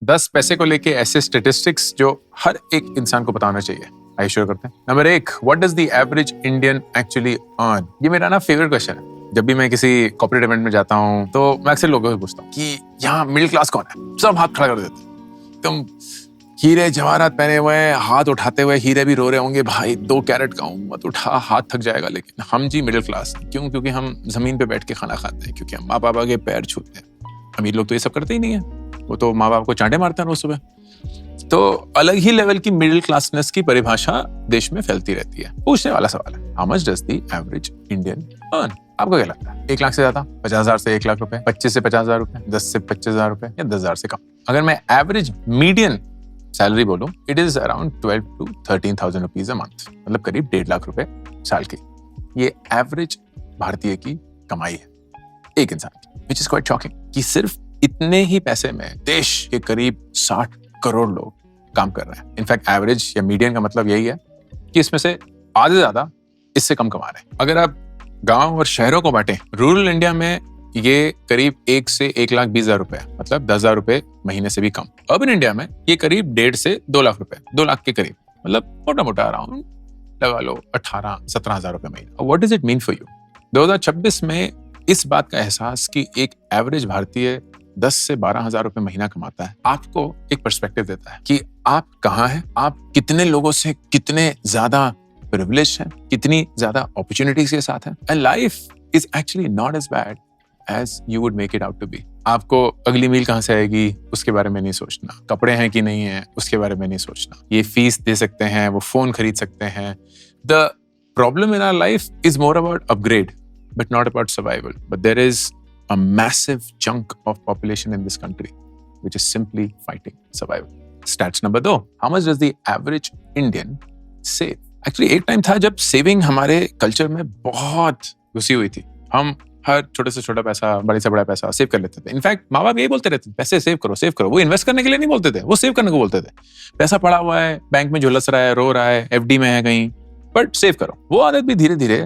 10 पैसे को लेके ऐसे स्टेटिस्टिक्स जो हर एक इंसान को पता होना चाहिए। आइए शुरू करते हैं। Number 1, what does the average Indian actually earn? ये मेरा ना फेवरेट क्वेश्चन है। जब भी मैं किसी कॉर्पोरेट इवेंट में जाता हूँ तो मैं अक्सर लोगों से पूछता हूँ कि यहाँ मिडिल क्लास कौन है। सब हाथ खड़ा कर देते हैं। तुम हीरे जवाहरात पहने हुए हैं, हाथ उठाते हुए हीरे भी रो रहे होंगे, भाई 2 कैरेट का हूँ, मत उठा, हाथ थक जाएगा। लेकिन हम जी मिडिल क्लास, क्यों? क्योंकि हम जमीन पे बैठ के खाना खाते हैं, क्योंकि हम माँ बाबा के पैर छूते हैं। अमीर लोग तो ये सब करते ही नहीं है, वो तो माँ बाप को चांटे मारते हैं रोज सुबह। तो अलग ही लेवल की मिडिल क्लासनेस की परिभाषा देश में फैलती रहती है। पूछने वाला सवाल है, how much does the average Indian earn? आपको क्या लगता है? 1 लाख से ज्यादा, 50,000 से 1 लाख रुपए, 25 से 50,000 रुपए, 10 से 25,000 रुपए, या 10,000 से कम? अगर मैं एवरेज मीडियन सैलरी बोलूं, it is around 12 to 13,000 rupees a month, मतलब करीब 1.5 लाख रुपए साल की। ये एवरेज भारतीय की कमाई है एक इंसान की, विच इज क्वाइट शॉकिंग कि सिर्फ इतने ही पैसे में देश के करीब 60 करोड़ लोग काम कर रहे हैं। इनफैक्ट एवरेज या मीडियन का मतलब यही है कि इसमें से आधे ज्यादा इससे कम कमा रहे हैं। अगर आप गांव और शहरों को बांटें, रूरल इंडिया में ये करीब 1 से 1,20,000 रुपए, मतलब 10,000 रुपए महीने से भी कम। अर्बन इंडिया में ये करीब 1.5 से 2 लाख रुपए, 2 लाख के करीब, मतलब मोटा मोटा अराउंड लगा लो 18-17,000 रुपए महीना। What does it mean for you? 2026 में इस बात का एहसास कि एक एवरेज भारतीय 10 से 12,000 रुपए महीना कमाता है, आपको एक पर्सपेक्टिव देता है कि आप कहाँ हैं, आप कितने लोगों से कितने ज्यादा प्रिविलेज हैं, कितनी ज्यादा अपॉर्चुनिटीज के साथ हैं। And life is actually not as bad as you would make it out to be. आपको अगली मील कहाँ से आएगी उसके बारे में नहीं सोचना, कपड़े हैं कि नहीं है उसके बारे में नहीं सोचना, ये फीस दे सकते हैं, वो फोन खरीद सकते हैं। The problem in our life is more about upgrade, but not about survival. But there is a massive chunk of population in this country which is simply fighting survival. Stats number 2, how much does the average Indian save? Actually एक time था जब saving हमारे culture में बहुत घुसी हुई थी। हम हर छोटे से छोटा पैसा, बड़े से बड़ा पैसा सेव कर लेते थे। इनफैक्ट माँ बाप यही बोलते रहते थे, पैसे सेव करो, सेव करो। वो इन्वेस्ट करने के लिए नहीं बोलते थे, वो सेव करने को बोलते थे। पैसा पड़ा हुआ है, बैंक में झुलस रहा है, रो रहा है, एफडी में है कहीं, बट सेव करो। वो आदत भी धीरे धीरे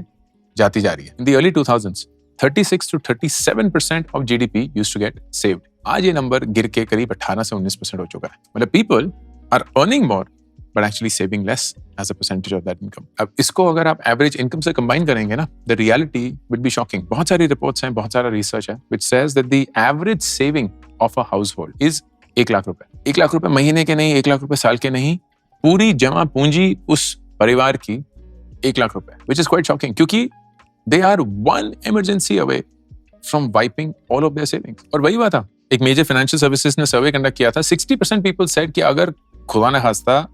जाती जा रही है। In the early 2000s 36 to 37% of GDP used to get saved. आज ये नंबर गिर के करीब 18 से 19% हो चुका है। मतलब people are earning more but actually saving less as a percentage of that income. अब इसको अगर आप एवरेज इनकम से कंबाइन करेंगे ना, the reality will be shocking. बहुत सारी रिपोर्ट्स हैं, बहुत सारा रिसर्च है which says that the average saving of a household is 1 lakh रुपए। 1 लाख रुपए महीने के नहीं, 1 लाख रुपए साल के नहीं, पूरी जमा पूंजी उस परिवार की 1 लाख रुपए, which is quite shocking क्योंकि they are one emergency away from wiping all of their savings. और वही बात था, एक मेजर फाइनेंशियल सर्विसेज ने सर्वे कंडक्ट किया था। 60% पीपल सेड कि अगर खुदा न खास्ता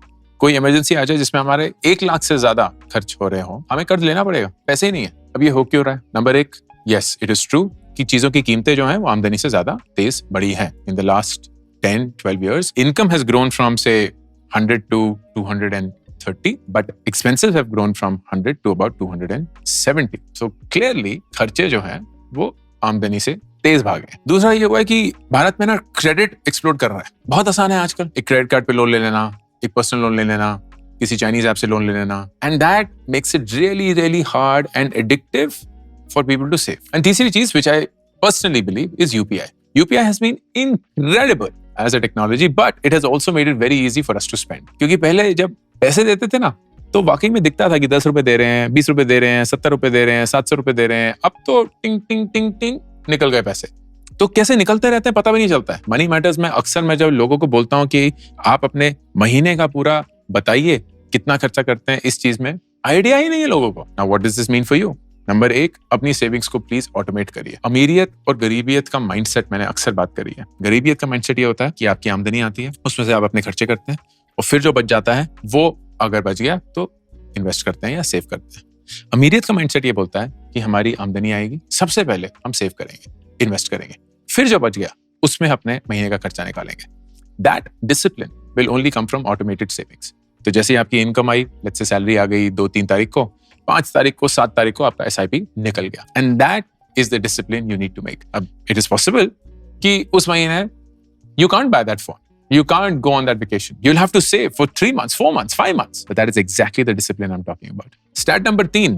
कोई इमरजेंसी आ जाए जिसमें हमारे 1 लाख से ज्यादा खर्च हो रहे हो, हमें कर्ज लेना पड़ेगा, पैसे ही नहीं है। अब ये हो क्यों रहा है? Number 1, yes it is true कि चीजों की कीमतें जो हैं वो आमदनी से ज्यादा तेज बढ़ी हैं। In the last 10-12 years income has grown from से 100 to 230, but expenses have grown from 100 to about 270. So clearly खर्चे जो हैं वो आमदनी से तेज भागे हैं। दूसरा ये हुआ है कि भारत में ना क्रेडिट एक्सप्लोड कर रहा है। बहुत आसान है आजकल एक क्रेडिट कार्ड पे लोन ले लेना, एक पर्सनल लोन ले लेना, किसी चाइनीज ऐप से लोन ले लेना, and that makes it really really hard and addictive for people to save. And तीसरी चीज which I personally believe is UPI. UPI has been incredible as a technology, but it has also made it very easy for us to spend. क्योंकि पहले जब पैसे देते थे ना तो वाकई में दिखता था कि 10 रुपए दे रहे हैं, 20 रुपए दे रहे हैं, 70 रुपए दे रहे हैं, 700 रुपए दे रहे हैं. अब तो टिंग टिंग टिंग टिंग निकल गए पैसे. तो कैसे निकलते रहते हैं पता भी नहीं चलता है. मनी मैटर्स में अक्सर मैं जब लोगों को बोलता हूं कि आप अपने महीने का पूरा बताइए कितना खर्चा करते हैं इस चीज में, आइडिया ही नहीं है लोगों को. Now what does this mean for you? Number 1, अपनी सेविंग्स को प्लीज ऑटोमेट करिए. अमीरियत और गरीबियत का माइंडसेट मैंने अक्सर बात करी है. गरीबियत का माइंडसेट ये होता है कि आपकी आमदनी आती है, उसमें से आप अपने खर्चे करते हैं और फिर जो बच जाता है वो अगर बच गया तो इन्वेस्ट करते हैं या सेव करते हैं. अमीरियत का माइंडसेट ये बोलता है कि हमारी आमदनी आएगी, सबसे पहले हम सेव करेंगे, इन्वेस्ट करेंगे, फिर जो बच गया उसमें अपने महीने का खर्चा निकालेंगे. That discipline will only come from automated savings. तो जैसे ही आपकी इनकम आई, लेट्स से सैलरी आ गई 2-3 तारीख को, 5 तारीख को, 7 तारीख को आपका SIP निकल गया. And that is the discipline you need to make. अब इट इज पॉसिबल कि उस महीने you can't buy that phone, you can't go on that vacation. You'll have to save for 3 months, 4 months, 5 months. But that is exactly the discipline I'm talking about. Stat number 3,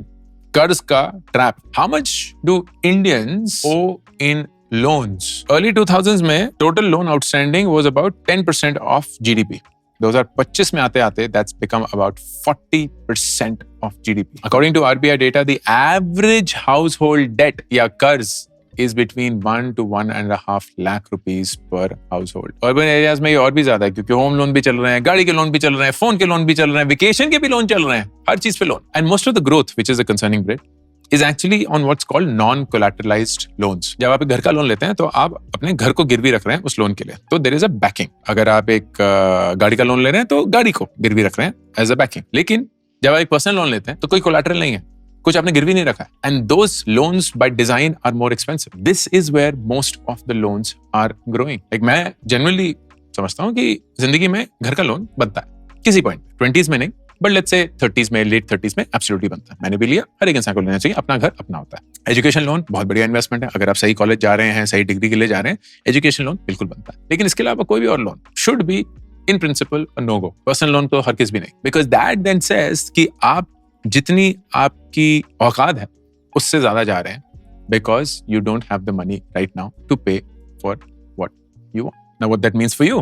कर्ज का trap. How much do Indians owe in loans. Early 2000s में total loan outstanding was about 10% of GDP. 2025 में आते आते that's become about 40% of GDP. According to RBI data, the average household debt या कर्ज is between 1 to 1.5 lakh rupees per household. Urban areas में ये और भी ज्यादा है क्योंकि होम लोन भी चल रहे हैं, गाड़ी के लोन भी चल रहे हैं, फोन के लोन भी चल रहे हैं, वेकेशन के भी लोन चल रहे हैं, हर चीज पे loan. And most of the growth, which is a concerning bit, is actually on what's called non-collateralized loans. जब आप एक घर का लोन लेते हैं तो आप अपने घर को गिरवी रख रहे हैं उस लोन के लिए, तो there is a backing. अगर आप एक गाड़ी का लोन ले रहे हैं तो गाड़ी को गिरवी रख रहे हैं as a backing. लेकिन जब आप एक पर्सनल लोन लेते हैं तो कोई कोलैटरल नहीं है, कुछ आपने गिरवी नहीं रखा है. And those loans by design are more expensive. This is where most of the loans are growing. Like मैं generally समझता हूँ कि जिंदगी में घर का लोन बनता है किसी पॉइंट, 20s में नहीं, बट लेट्स से 30s में, लेट 30s में एब्सोल्युटली बनता है. मैंने भी लिया, हर एक इंसान को लेना चाहिए, अपना घर अपना होता है. एजुकेशन लोन बहुत बढ़िया इन्वेस्टमेंट है. अगर आप सही कॉलेज जा रहे हैं, सही डिग्री के लिए जा रहे हैं, एजुकेशन लोन बिल्कुल बनता है. लेकिन इसके अलावा कोई भी और loan should be in principle no go. Personal loan तो हर किस भी नहीं, बिकॉज दैट देन सेज कि आप जितनी आपकी औकात है उससे ज्यादा जा रहे हैं, because you don't have the money right now to pay for what you want. Now what that means for you,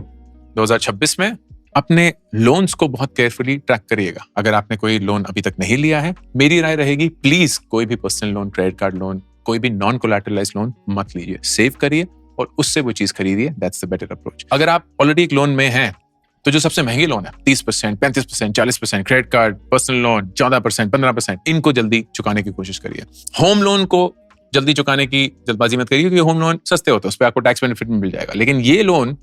2026 में अपने लोन्स को बहुत केयरफुली ट्रैक करिएगा. अगर आपने कोई लोन अभी तक नहीं लिया है, मेरी राय रहेगी प्लीज कोई भी personal loan, credit card loan, कोई भी नॉन कोलैटरलाइज्ड लोन मत लीजिए. सेव करिए और उससे वो चीज खरीदिए. That's the better approach. अगर आप ऑलरेडी एक लोन में हैं तो जो सबसे महंगे लोन है 30%, 35%, 40%, क्रेडिट कार्ड, पर्सनल लोन 14%, 15%, इनको जल्दी चुकाने की कोशिश करिए. होम लोन को जल्दी चुकाने की जल्दबाजी मत करिए क्योंकि होम लोन सस्ते होते हैं, उस पर आपको टैक्स बेनिफिट मिल जाएगा. लेकिन ये लोन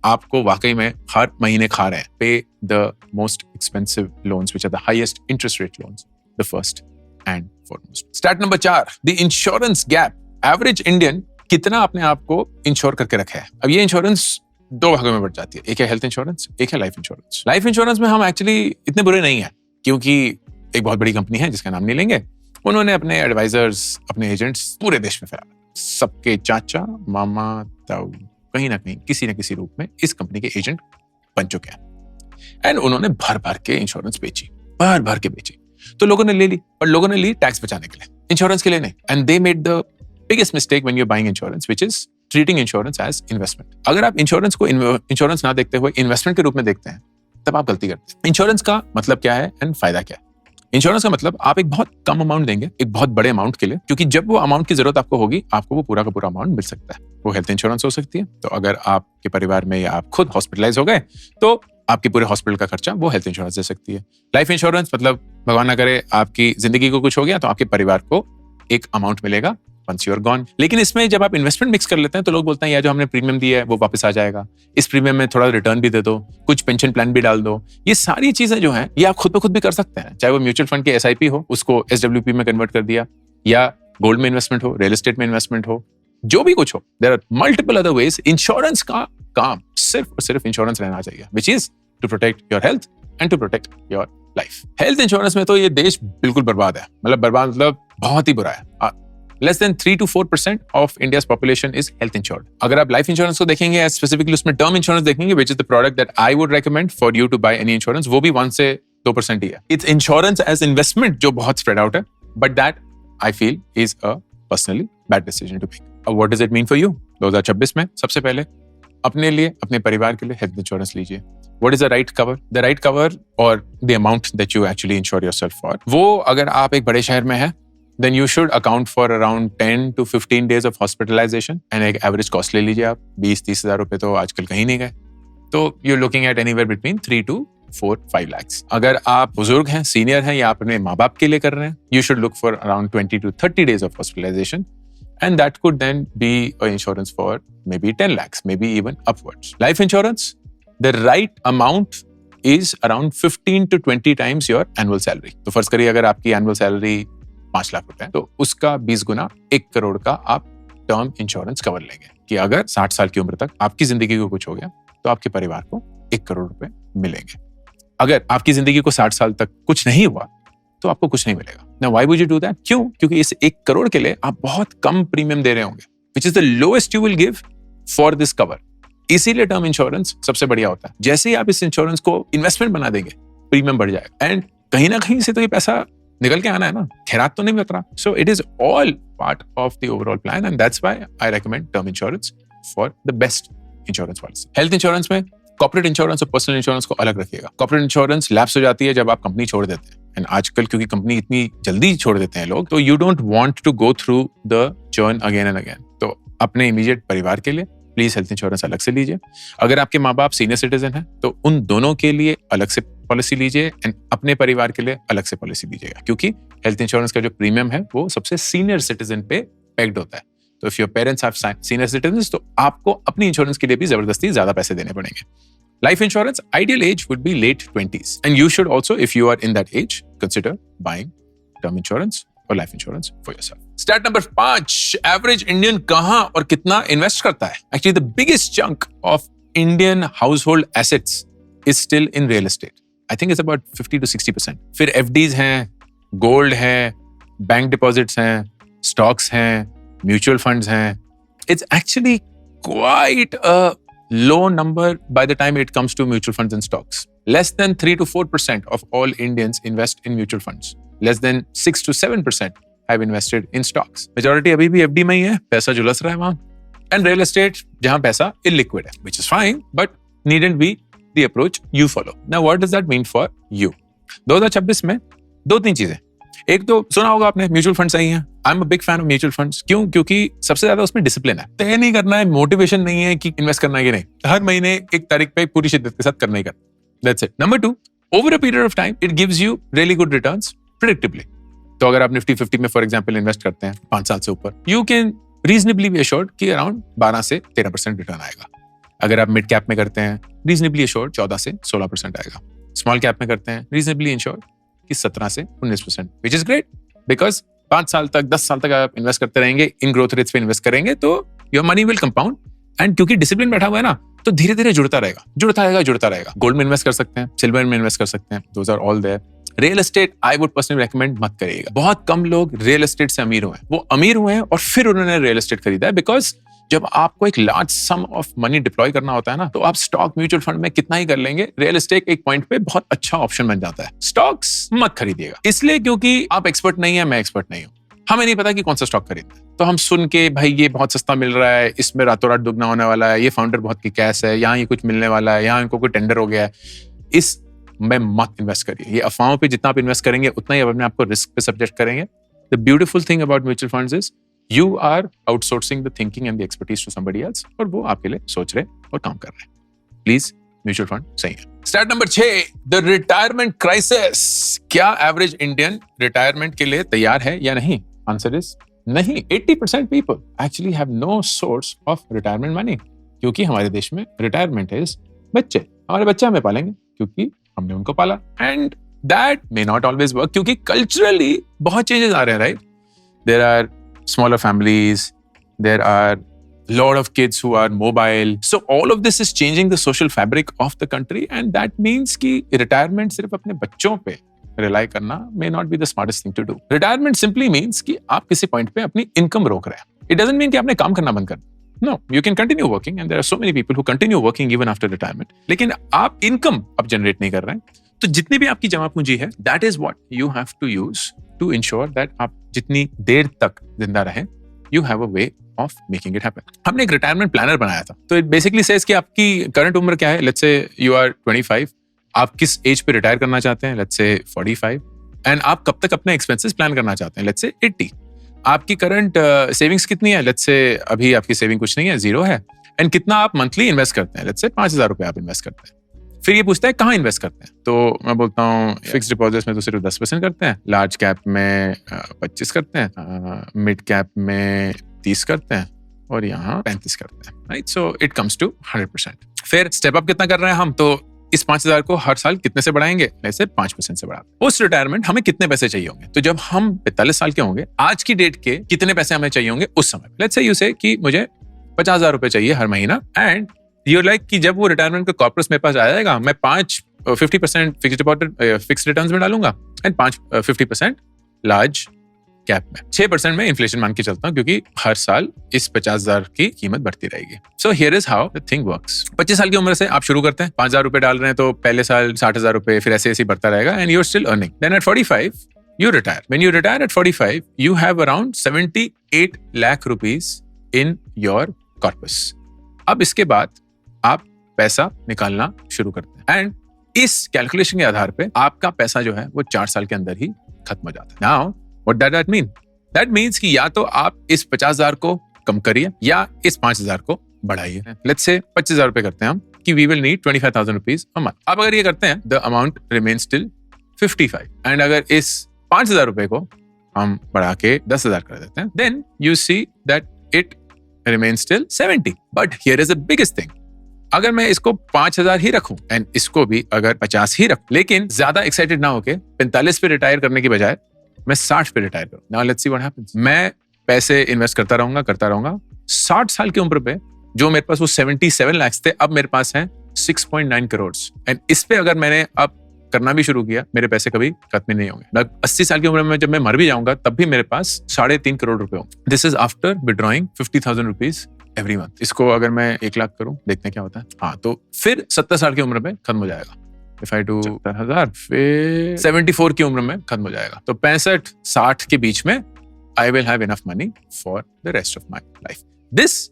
आपको वाकई में हर महीने खा रहे हैं. Pay the most expensive loans which are the highest interest rate loans, the first and foremost. Stat number 4, the insurance gap. Average Indian कितना अपने आप को इंश्योर करके रखा है. अब ये इंश्योरेंस दो भागों में बढ़ जाती है. एक है हेल्थ इंश्योरेंस, एक है लाइफ इंश्योरेंस. लाइफ इंश्योरेंस में हम एक्चुअली इतने बुरे नहीं है क्योंकि एक बहुत बड़ी कंपनी है जिसका नाम नहीं लेंगे, उन्होंने अपने एडवाइजर्स, अपने एजेंट्स पूरे देश में फैला, सबके चाचा, मामा, ताऊ कहीं ना कहीं किसी न किसी रूप में इस कंपनी के एजेंट बन चुके हैं. एंड उन्होंने भर भर के इंश्योरेंस बेची, भर भर के बेची. तो लोगों ने ले ली, और लोगों ने ली टैक्स बचाने के लिए, इंश्योरेंस के लिए नहीं. And they made the biggest mistake when you are buying insurance, which is treating insurance as investment. अगर आप इंश्योरेंस को इंश्योरेंस ना देखते हुए इन्वेस्टमेंट के रूप में देखते हैं तब आप गलती करते हैं. इंश्योरेंस का मतलब क्या है एंड फायदा क्या है? इंश्योरेंस का मतलब आप एक बहुत कम अमाउंट देंगे एक बहुत बड़े अमाउंट के लिए, क्योंकि जब वो अमाउंट की जरूरत आपको होगी आपको वो पूरा का पूरा अमाउंट मिल सकता है. वो हेल्थ इंश्योरेंस हो सकती है, तो अगर आपके परिवार में या आप खुद हॉस्पिटलाइज हो गए तो आपके पूरे हॉस्पिटल का खर्चा वो हेल्थ इंश्योरेंस दे सकती है. लाइफ इंश्योरेंस मतलब भगवान ना करे आपकी जिंदगी को कुछ हो गया तो आपके परिवार को एक अमाउंट मिलेगा once you are gone. लेकिन इसमें जब आप इन्वेस्टमेंट मिक्स कर लेते हैं तो लोग बोलते हैं यार जो हमने प्रीमियम दिया है वो वापस आ जाएगा, इस प्रीमियम में थोड़ा रिटर्न भी दे दो, कुछ पेंशन प्लान भी डाल दो. ये सारी चीजें जो हैं ये आप खुद ब खुद भी कर सकते हैं. चाहे वो म्यूचुअल फंड के SIP हो, उसको SWP में कन्वर्ट कर दिया, या गोल्ड में इन्वेस्टमेंट हो, रियल एस्टेट में इन्वेस्टमेंट हो, जो भी कुछ हो, there are multiple other ways. Insurance का काम सिर्फ और सिर्फ इंश्योरेंस रहना चाहिए, which is to protect your health and to protect your life. Health insurance में तो ये देश बिल्कुल बर्बाद है, मतलब बर्बाद मतलब बहुत ही बुरा है. Less than 3 to 4% of India's population is health insured. अगर आप लाइफ इंश्योरेंस को देखेंगे, स्पेसिफिकली उसमें टर्म इंश्योरेंस देखेंगे, which is the product that I would recommend for you to buy any insurance, वो भी 1 से 2% ही है. It's insurance as investment जो बहुत spread out है, but that I feel is a personally bad decision to make. What does it mean for you? 2026 में सबसे पहले अपने लिए, अपने परिवार के लिए हेल्थ इंश्योरेंस लीजिए. What is the right cover? The right cover or the amount that you actually insure yourself for. वो अगर आप एक बड़े शहर में हैं, then you should account for around 10 to 15 days of hospitalization and एक average cost ले लीजिए आप. 20-30 हज़ार रुपए तो आजकल कहीं नहीं गए, तो you're looking at anywhere between 3 to 4-5 lakhs. अगर आप बुजुर्ग हैं, सीनियर हैं, या आप अपने माँ बाप के लिए कर रहे हैं, you should look for around 20 to 30 days of hospitalization, and that could then be an insurance for maybe 10 lakhs, maybe even upwards. Life insurance, the right amount is around 15 to 20 times your annual salary. तो फर्ज करिए अगर आपकी annual salary 5 lakh रुपए, तो उसका 20 गुना 1 करोड़ का आप टर्म इंश्योरेंस कवर लेंगे कि अगर 60 साल की उम्र तक आपकी जिंदगी को कुछ हो गया तो आपके परिवार को 1 करोड़ रुपए मिलेंगे. अगर आपकी जिंदगी को 60 साल तक कुछ नहीं हुआ तो आपको कुछ नहीं मिलेगा. Now why would you do that? क्यों? क्योंकि इस 1 करोड़ के लिए आप बहुत कम प्रीमियम दे रहे होंगे, which is the lowest you will give for this cover. इसीलिए टर्म इंश्योरेंस सबसे बढ़िया होता है. जैसे ही आप इस इंश्योरेंस को इन्वेस्टमेंट बना देंगे, प्रीमियम बढ़ जाएगा, एंड कहीं ना कहीं से तो ये पैसा निकल के आना है ना, खैरात तो नहीं मिल रहा. So it is all part of the overall plan and that's why I recommend term insurance for the best insurance policy. Health insurance में कॉर्पोरेट इंश्योरेंस और पर्सनल इंश्योरेंस को अलग रखिएगा. कॉर्पोरेट इंश्योरेंस लैप्स हो जाती है जब आप कंपनी छोड़ देते हैं. एंड आजकल क्योंकि कंपनी इतनी जल्दी छोड़ देते हैं लोग, तो you don't want to go through the journey again and again. तो अपने इमीडिएट परिवार के लिए प्लीज हेल्थ इंश्योरेंस अलग से लीजिए. अगर आपके माँ बाप सीनियर सिटीजन हैं तो उन दोनों के लिए अलग से पॉलिसी लीजिए एंड अपने परिवार के लिए अलग से पॉलिसी लीजिएगा, क्योंकि हेल्थ इंश्योरेंस का जो प्रीमियम है वो सबसे सीनियर सिटीजन पे पेग्ड होता है. तो if your parents have senior citizen तो आपको अपनी इंश्योरेंस के लिए भी जबरदस्ती ज्यादा पैसे देने पड़ेंगे. Life insurance, ideal age would be late 20s. And you should also, if you are in that age, consider buying term insurance or life insurance for yourself. Stat number 5, average Indian कहाँ और कितना invest करता है? Actually, the biggest chunk of Indian household assets is still in real estate. I think it's about 50 to 60%. फिर FDs हैं, gold है, bank deposits हैं, stocks हैं, mutual funds हैं. It's actually quite a low number by the time it comes to mutual funds and stocks. Less than 3 to 4% of all Indians invest in mutual funds. Less than 6 to 7% have invested in stocks. Majority अभी भी FD में ही है, पैसा झुलस रहा है वहां. And real estate जहां पैसा illiquid है, which is fine, but needn't be the approach you follow. Now what does that mean for you? 2026 में 2-3 चीजें. एक तो सुना होगा आपने, म्यूचुअल फंड सही है. I am a big fan of mutual funds. क्यों? क्योंकि सबसे ज्यादा उसमें डिसिप्लिन है. तय नहीं करना है, मोटिवेशन नहीं है कि इन्वेस्ट करना है कि नहीं. हर महीने एक तारीख पे पूरी शिद्दत के साथ करना ही करना. That's it. Number 2, over a period of time it gives you really good returns predictably. तो अगर आप निफ्टी 50 में फॉर एग्जांपल इन्वेस्ट करते हैं 5 साल से ऊपर, you can reasonably be assured कि अराउंड 12 से 13% रिटर्न आएगा. अगर आप मिड कैप में करते हैं, रीजनेबली एश्योर्ड 14 से 16% आएगा. स्मॉल कैप में करते हैं, रीजनेबली एश्योर्ड कि 17 से 19%, विच इज ग्रेट. बिकॉज 5 साल तक 10 साल तक आप इन्वेस्ट करते रहेंगे, इन ग्रोथ रेट्स पे इन्वेस्ट करेंगे तो your money will compound. And क्योंकि डिसिप्लिन बैठा हुआ है ना, तो धीरे धीरे जुड़ता रहेगा. गोल्ड में इन्वेस्ट कर सकते हैं, सिल्वर में इन्वेस्ट कर सकते हैं. Those are all there. Real estate I would personally recommend मत करिएगा. बहुत कम लोग रियल एस्टेट से अमीर हुए हैं. वो अमीर हुए हैं और फिर उन्होंने रियल एस्टेट खरीदा है. बिकॉज जब आपको एक large some of money deploy करना होता है ना, तो आप स्टॉक म्यूचुअल फंड में कितना ही कर लेंगे, रियल एस्टेट एक पॉइंट पे बहुत अच्छा ऑप्शन बन जाता है. स्टॉक्स मत खरीदिएगा, इसलिए क्योंकि आप एक्सपर्ट नहीं है, मैं एक्सपर्ट नहीं हूं. हमें नहीं पता कि कौन सा स्टॉक खरीदना है, तो हम सुन के भाई ये बहुत सस्ता मिल रहा है, इसमें रातों रात दुगना होने वाला है, ये फाउंडर बहुत किक-एस है, यहाँ ये कुछ मिलने वाला है, यहाँ इनको कोई टेंडर हो गया है, इस में मत इन्वेस्ट करिए. ये अफवाहों पे जितना आप इन्वेस्ट करेंगे उतना ही अपने आपको रिस्क पे सब्जेक्ट करेंगे. The beautiful thing about mutual funds is you are outsourcing the thinking and the expertise to somebody else और वो आपके लिए सोच रहे और काम कर रहे हैं. प्लीज म्यूचुअल फंड सही है. Start number 6, the retirement crisis. क्या एवरेज इंडियन रिटायरमेंट के लिए तैयार है या नहीं? आंसर इज नहीं. 80% people actually have no source of retirement money, क्योंकि हमारे देश में रिटायरमेंट इज बच्चे. हमारे बच्चे हमें पालेंगे क्योंकि हमने उनको पाला. And that may not always work, क्योंकि कल्चरली बहुत चेंजेस आ रहे हैं. Right, there are smaller families, there are a lot of kids who are mobile, so all of this is changing the social fabric of the country, and that means कि retirement सिर्फ अपने बच्चों पे rely करना may not be the smartest thing to do. Retirement simply means कि आप किसी point पे अपनी income रोक रहे हैं. It doesn't mean कि आपने काम करना बंद कर दिया. No, you can continue working, and there are so many people who continue working even after retirement. लेकिन आप income अब generate नहीं कर रहे हैं, तो जितनी भी आपकी जमा पूंजी है, that is what you have to use to ensure that आप जितनी देर तक जिंदा रहें, you have a way of making it happen. हमने एक रिटायरमेंट प्लानर बनाया था. तो it basically says कि आपकी करंट उम्र क्या है. Let's say you are 25. आप किस एज पे रिटायर करना चाहते हैं? Let's say 45. एंड आप कब तक अपने एक्सपेंसेस प्लान करना चाहते हैं? Let's say 80. आपकी करंट सेविंग्स कितनी है? Let's say अभी आपकी सेविंग कुछ नहीं है, 0 है. एंड कितना आप मंथली इन्वेस्ट करते हैं? Let's say 5,000 रुपए आप इन्वेस्ट करते हैं. फिर ये पूछता है कहाँ इन्वेस्ट करते हैं, तो मैं बोलता हूँ फिक्स डिपॉजिट्स में तो सिर्फ 10% करते हैं, लार्ज कैप में 25 करते हैं, मिड कैप में 30 करते हैं और यहाँ 35 करते हैं. Right, so it comes to 100%. फिर स्टेप अप कितना कर रहे हैं हम, तो इस 5,000 को हर साल कितने से बढ़ाएंगे? ऐसे 5% से बढ़ाते हैं. पोस्ट रिटायरमेंट हमें कितने पैसे चाहिए होंगे? तो जब हम 45 साल के होंगे, आज की डेट के कितने पैसे हमें चाहिए होंगे उस समय? लेट्स से यू से कि मुझे 50,000 रुपए चाहिए हर महीना, एंड यू लाइक कि जब वो रिटायरमेंट का कॉर्पस मेरे पास आ जाएगा, मैं 50% फिक्स डिपॉजिट फिक्स रिटर्न्स में डालूंगा एंड 50% लार्ज कैप में. 6% में इन्फ्लेशन मान के चलता हूँ, क्योंकि हर साल इस 50,000 की कीमत बढ़ती रहेगी. So here is how the thing works. 25 साल की उम्र से आप शुरू करते हैं, 5,000 रुपए डाल रहे हैं, तो पहले साल 60,000 रुपए, फिर ऐसे ऐसे बढ़ता रहेगा, and you are still earning. Then at 45 you retire. When you retire at 45, you have around 78 lakh rupees in your corpus. अब इसके बाद आप पैसा निकालना शुरू करते हैं एंड इस कैलकुलेशन के आधार पे आपका पैसा जो है वो 4 साल के अंदर ही खत्म हो जाता है. Now, what does that mean? That means कि या तो आप इस 50,000 को कम करिए या इस 5,000 को बढ़ाइए. Let's say 25,000 रुपए करते हैं हम कि we will need 25,000 rupees a month. अब अगर ये करते हैं the amount remains still 55 and अगर इस 5,000 रुपए को हम बढ़ा के 10,000 कर देते हैं then you see that it remains still 70. But here is the biggest thing. अगर मैं इसको 5,000 ही रखूं एंड इसको भी अगर 50 ही रखूं, लेकिन ज्यादा एक्साइटेड ना होके 45 पे रिटायर करने की बजाय मैं 60 पे रिटायर करूं. Now let's see what happens. मैं पैसे इन्वेस्ट करता रहूंगा 60 साल की उम्र पे जो मेरे पास वो 77 लाख थे, अब मेरे पास है 6.9 करोड़ एंड इस पे अगर मैंने अब करना भी शुरू किया, मेरे पैसे कभी खत्म नहीं होंगे. 80 साल की उम्र में जब मैं मर भी जाऊंगा तब भी मेरे पास 3.5 करोड़ रुपए होंगे. This is after withdrawing 50,000 rupees every month. इसको अगर मैं 1 लाख करूं, देखते हैं क्या होता है. हाँ, तो फिर 70 साल की उम्र में खत्म हो जाएगा. इफ आई डू 70,000 फिर 74 की उम्र में खत्म हो जाएगा. तो 65-60 के बीच में I will have enough money for the rest of my life. This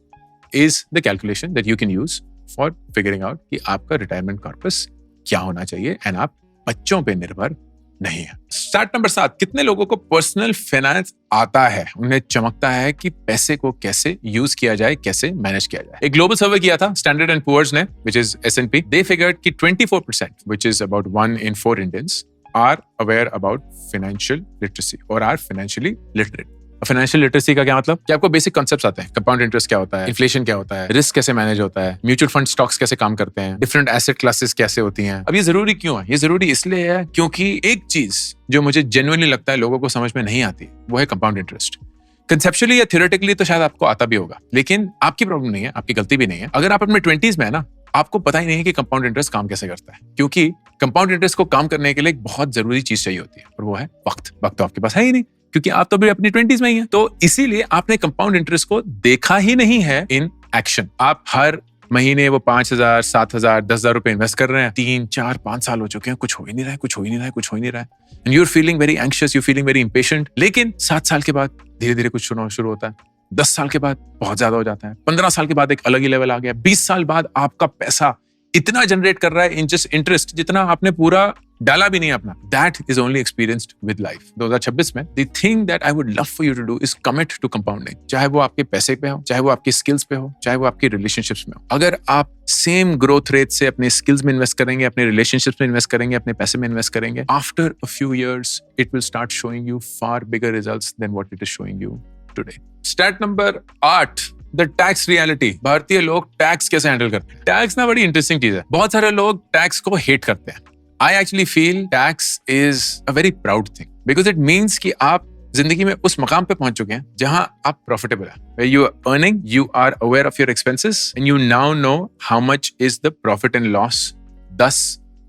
is the calculation that you can use for figuring out कि आपका रिटायरमेंट कॉर्पस क्या होना चाहिए एंड आप बच्चों पे निर्भर नहीं है. Start number 7. कितने लोगों को पर्सनल फाइनेंस आता है, उन्हें चमकता है कि पैसे को कैसे यूज किया जाए, कैसे मैनेज किया जाए. एक ग्लोबल सर्वे किया था स्टैंडर्ड एंड पुअर्स ने, which is S&P. They figured कि 24%, which is about 1 in 4 Indians, are aware about financial literacy और are financially literate. Financial literacy का क्या मतलब? कि आपको बेसिक कॉन्सेप्ट्स आते हैं. कंपाउंड इंटरेस्ट क्या होता है, इन्फ्लेशन क्या होता है, रिस्क कैसे मैनेज होता है, म्यूचुअल फंड स्टॉक्स कैसे काम करते हैं, डिफरेंट एसेट क्लासेस कैसे होती हैं. अब ये जरूरी क्यों है? ये जरूरी इसलिए है क्योंकि एक चीज जो मुझे जेन्युइनली लगता है लोगों को समझ में नहीं आती, वो है कंपाउंड इंटरेस्ट. कंसेप्चुअली या थियोरेटिकली तो शायद आपको आता भी होगा, लेकिन आपकी प्रॉब्लम नहीं है, आपकी गलती भी नहीं है. अगर आप अपने 20s में है ना, आपको पता ही नहीं है कि कंपाउंड इंटरेस्ट काम कैसे करता है, क्योंकि कंपाउंड इंटरेस्ट को काम करने के लिए एक बहुत जरूरी चीज चाहिए होती है और वो है वक्त. वक्त तो आपके पास है ही नहीं, क्योंकि आप तो अभी अपनी 20s में ही हैं. तो इसीलिए आपने कंपाउंड इंटरेस्ट को देखा ही नहीं है इन एक्शन. आप हर महीने वो 5,000, 7,000, 10,000 रुपए इन्वेस्ट कर रहे हैं. 3, 4, 5 साल हो चुके हैं, कुछ हो ही नहीं रहा है. And you are feeling very anxious, you feeling very impatient. लेकिन 7 साल के बाद धीरे धीरे कुछ शुरू होता है. 10 साल के बाद बहुत ज्यादा हो जाता है. 15 साल के बाद एक अलग ही लेवल आ गया. 20 साल बाद आपका पैसा इतना जनरेट कर रहा है इन जस्ट इंटरेस्ट जितना आपने पूरा डाला भी नहीं अपना. That is only experienced with life. 2026 में the thing that I would love for you to do is commit to compounding. चाहे वो आपके पैसे पे हो, चाहे वो आपकी स्किल्स पे हो, चाहे वो आपकी रिलेशनशिप्स में हो. अगर आप सेम ग्रोथ रेट से अपने स्किल्स में इन्वेस्ट करेंगे, अपने रिलेशनशिप्स में इन्वेस्ट करेंगे, अपने पैसे में इन्वेस्ट करेंगे, after a few years it will start showing you far bigger results than what it is showing you today. State number 8. The tax reality. भारतीय लोग टैक्स कैसे हैंडल करते हैं. टैक्स ना बड़ी इंटरेस्टिंग चीज है. बहुत सारे लोग टैक्स को हेट करते हैं. I actually feel tax is a very proud thing because it means कि आप जिंदगी में उस मकाम पे पहुंच चुके हैं जहां आप प्रॉफिटेबल हैं. Where you are earning, you are aware of your expenses and you now know how much is the profit and loss, thus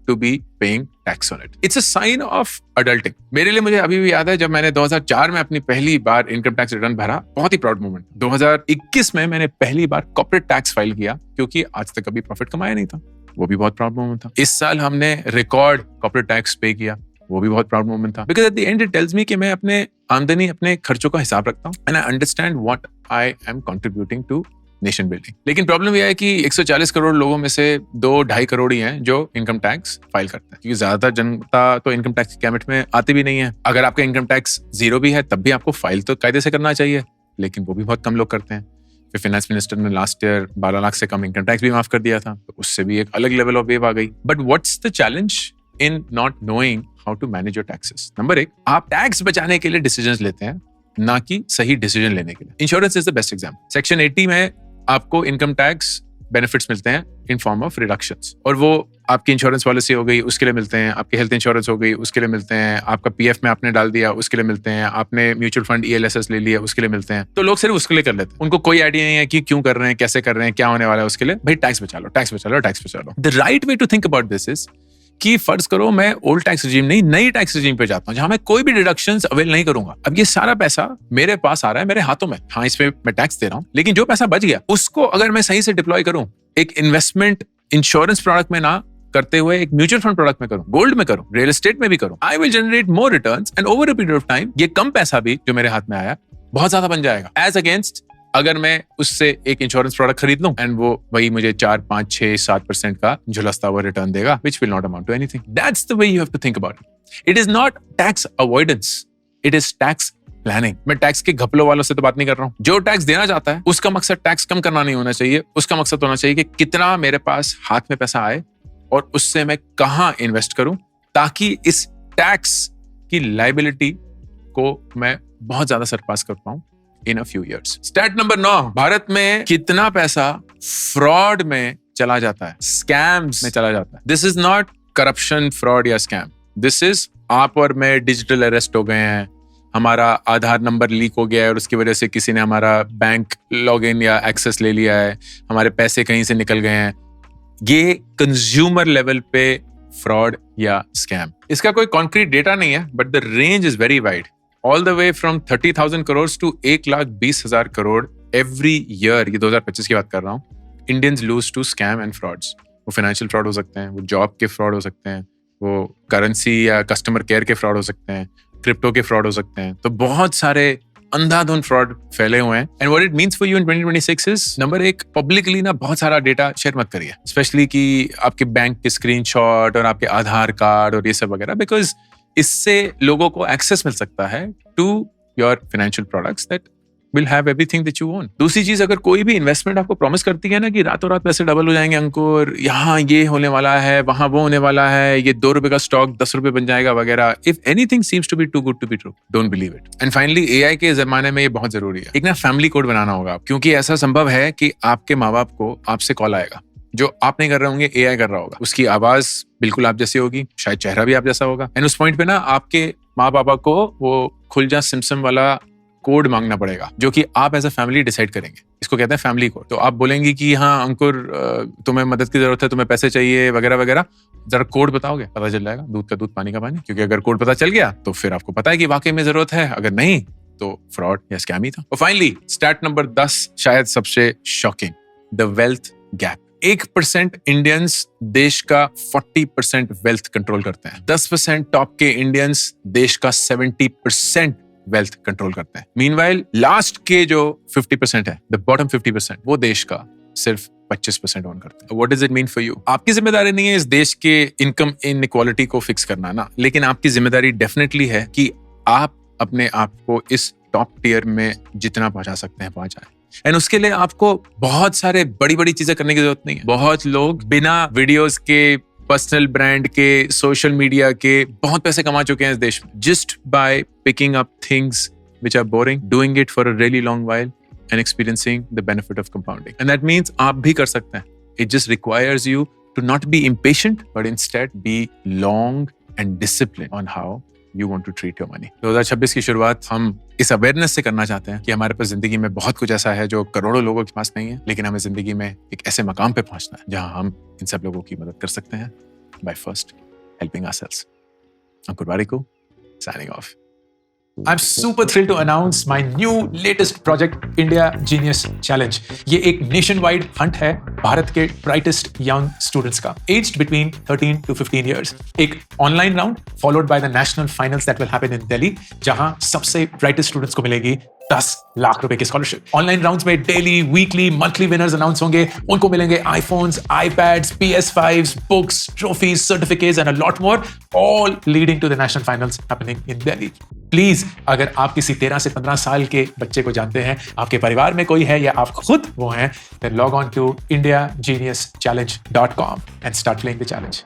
to be paying tax on it. It's a sign of adulting. मेरे लिए मुझे अभी भी याद है जब मैंने 2004 में अपनी पहली बार इनकम टैक्स रिटर्न भरा. बहुत ही प्राउड मोमेंट. 2021 में मैंने पहली बार कॉर्पोरेट टैक्स फाइल किया क्योंकि आज तक कभी प्रॉफिट कमाया नहीं था. वो भी बहुत प्राउड मोमेंट था. इस साल हमने रिकॉर्ड कॉर्पोरेट टैक्स पे किया. वो भी बहुत प्राउड मोमेंट था. Because at the end it tells me कि मैं अपने आमदनी, अपने खर्चों का हिसाब रखता हूँ and I understand what I am contributing to nation building. लेकिन प्रॉब्लम यह है कि 140 करोड़ लोगों में से 2-2.5 करोड़ ही हैं जो इनकम टैक्स फाइल करते हैं, क्योंकि ज्यादातर जनता तो इनकम टैक्स की कैबिनेट में आती भी नहीं है. अगर आपका इनकम टैक्स 0 भी है तब भी आपको फाइल तो कायदे से करना चाहिए, लेकिन वो भी बहुत कम लोग करते हैं. फिर फाइनेंस मिनिस्टर ने लास्ट ईयर 12 लाख से कम इनकम टैक्स भी माफ कर दिया था, तो उससे भी एक अलग लेवल ऑफ वेव आ गई. But what's the challenge in not knowing how to manage your taxes. Number 1, आप टैक्स बचाने के लिए डिसीजंस लेते हैं, ना कि सही डिसीजन लेने के लिए. Insurance is the best example. Section 80 में आपको इनकम टैक्स बेनिफिट्स मिलते हैं इन फॉर्म ऑफ रिडक्शंस, और वो आपकी इंश्योरेंस पॉलिसी हो गई उसके लिए मिलते हैं, आपकी हेल्थ इंश्योरेंस हो गई उसके लिए मिलते हैं, आपका पीएफ में आपने डाल दिया उसके लिए मिलते हैं, आपने म्यूचुअल फंड ELSS ले लिया उसके लिए मिलते हैं. तो लोग सिर्फ उसके लिए कर लेते हैं. उनको कोई आइडिया नहीं है कि क्यों कर रहे हैं, कैसे कर रहे हैं, क्या होने वाला है उसके लिए. भाई टैक्स बचा लो, टैक्स बचा लो, टैक्स बचा लो. The right way to think about this is कि फर्ज करो मैं ओल्ड टैक्स रिजीम नहीं, नई टैक्स रिजीम पे जाता हूं जहां मैं कोई भी डिडक्शंस अवेल नहीं करूंगा. अब ये सारा पैसा मेरे पास आ रहा है, मेरे हाथों में. हाँ, इस पे मैं टैक्स दे रहा हूं, लेकिन जो पैसा बच गया उसको अगर मैं सही से डिप्लॉय करूं एक इन्वेस्टमेंट इंश्योरेंस प्रोडक्ट में ना करते हुए एक म्यूचुअल फंड प्रोडक्ट में करूं, गोल्ड में करूं, रियल एस्टेट में भी करूं, I will generate more returns and over a period of time ये कम पैसा भी जो मेरे हाथ में आया बहुत ज्यादा बन जाएगा, एज अगेंस्ट अगर मैं उससे एक इंश्योरेंस प्रोडक्ट खरीद लूं एंड वो वही मुझे 4, 5, 6, 7% का झुलसता हुआ रिटर्न देगा, which will not amount to anything. That's the way you have to think about it. It is not tax avoidance. It is tax planning. मैं टैक्स के घपलों वालों से तो बात नहीं कर रहा हूं। जो टैक्स देना चाहता है उसका मकसद टैक्स कम करना नहीं होना चाहिए, उसका मकसद होना चाहिए कि कितना मेरे पास हाथ में पैसा आए और उससे मैं कहां इन्वेस्ट करूं ताकि इस टैक्स की लाइबिलिटी को मैं बहुत ज्यादा सरपास कर पाऊं in a few years. Stat number 9, Bharat में कितना पैसा फ्रॉड में चला जाता है, स्कैम्स में चला जाता है. This is not corruption, fraud या scam. This is आप और मैं डिजिटल अरेस्ट हो गए हैं, हमारा आधार नंबर लीक हो गया है और उसकी वजह से किसी ने हमारा बैंक लॉगिन या एक्सेस ले लिया है, हमारे पैसे कहीं से निकल गए हैं. ये कंज्यूमर लेवल पे फ्रॉड या स्कैम. इसका कोई कॉन्क्रीट डेटा नहीं है, but the range is very wide. All the way from 30,000 crores to 1,20,000 crore every year, ये 2025 की बात कर रहा हूँ, Indians lose to scam and frauds. वो financial fraud हो सकते हैं, वो job के fraud हो सकते हैं, वो currency या customer care के fraud हो सकते हैं, crypto के fraud हो सकते हैं. तो बहुत सारे अंधाधुंध fraud फैले हुए हैं. And what it means for you in 2026 is, number 1, publicly ना बहुत सारा डेटा शेयर मत करिए, especially कि आपके बैंक के स्क्रीनशॉट और आपके आधार कार्ड और ये सब वगैरह, because इससे लोगों को एक्सेस मिल सकता है to your financial products that will have everything that you own. दूसरी चीज, अगर कोई भी इन्वेस्टमेंट आपको प्रॉमिस करती है ना कि रातों रात पैसे डबल हो जाएंगे अंकुर, यहाँ ये होने वाला है, वहां वो होने वाला है, ये 2 रुपए का स्टॉक 10 रुपए बन जाएगा वगैरह, if anything seems to be too good to be true, don't believe it. And finally, AI के जमाने में ये बहुत जरूरी है. एक ना फैमिली कोड बनाना होगा, क्योंकि ऐसा संभव है कि आपके माँ बाप को आपसे कॉल आएगा, जो आप नहीं कर रहे होंगे, एआई कर रहा होगा. उसकी आवाज बिल्कुल आप जैसी होगी, शायद चेहरा भी आप जैसा होगा. एंड उस पॉइंट पे ना आपके माँ बाबा को वो खुल जा सिमसम वाला कोड मांगना पड़ेगा, जो कि आप एज अ फैमिली डिसाइड करेंगे. इसको कहते हैं फैमिली कोड. तो आप बोलेंगे कि हाँ अंकुर, तुम्हें मदद की जरूरत है, तुम्हें पैसे चाहिए वगैरह वगैरह, जरा कोड बताओगे, पता चल जाएगा. दूध का दूध, पानी का पानी. क्योंकि अगर कोड पता चल गया तो फिर आपको पता है कि वाकई में जरूरत है, अगर नहीं तो फ्रॉड या स्कैम ही था. और फाइनली, स्टैट नंबर 10 शायद सबसे shocking, the wealth gap. 1% Indians देश का 40% वेल्थ कंट्रोल करते हैं. 10% टॉप के इंडियंस देश का 70% वेल्थ कंट्रोल करते हैं. मीनवाइल लास्ट के जो 50% है, द बॉटम 50%, वो देश का सिर्फ 25% ओन करते हैं. What does it mean for you? आपकी जिम्मेदारी नहीं है इस देश के इनकम इनइक्वालिटी को फिक्स करना ना, लेकिन आपकी जिम्मेदारी डेफिनेटली है कि आप अपने आप को इस टॉप टियर में जितना पहुंचा सकते हैं पहुंचाएं. एंड उसके लिए आपको बहुत सारे बड़ी बड़ी चीजें करने की जरूरत नहीं है. बहुत लोग बिना वीडियोस के, पर्सनल ब्रांड के, सोशल मीडिया के बहुत पैसे कमा चुके हैं इस देश में, just by picking up things which are boring, doing it for a really long while and experiencing the benefit of compounding. And that means आप भी कर सकते हैं. It just requires you to not be impatient, but instead be long and discipline on how you want to treat your money. 2026 की शुरुआत हम इस awareness से करना चाहते हैं कि हमारे पास जिंदगी में बहुत कुछ ऐसा है जो करोड़ों लोगों के पास नहीं है, लेकिन हमें जिंदगी में एक ऐसे मकाम पे पहुंचना है जहां हम इन सब लोगों की मदद कर सकते हैं by first helping ourselves. Ankur Warikoo, signing off. I'm super thrilled to announce my new latest project, India Genius Challenge. ये एक nationwide hunt है भारत के brightest young students का, aged between 13 to 15 years. एक online round followed by the national finals that will happen in Delhi, जहां सबसे brightest students को मिलेगी 10 लाख रुपए की स्कॉलरशिप. ऑनलाइन राउंड्स में daily, weekly, monthly winners announce होंगे. उनको मिलेंगे iPhones, iPads, PS5s, books, trophies, certificates and a lot more, all leading to the national finals happening in Delhi. Please, अगर आप किसी 13 से 15 साल के बच्चे को जानते हैं, आपके परिवार में कोई है या आप खुद वो हैं, then log on to indiageniuschallenge.com and start playing the challenge.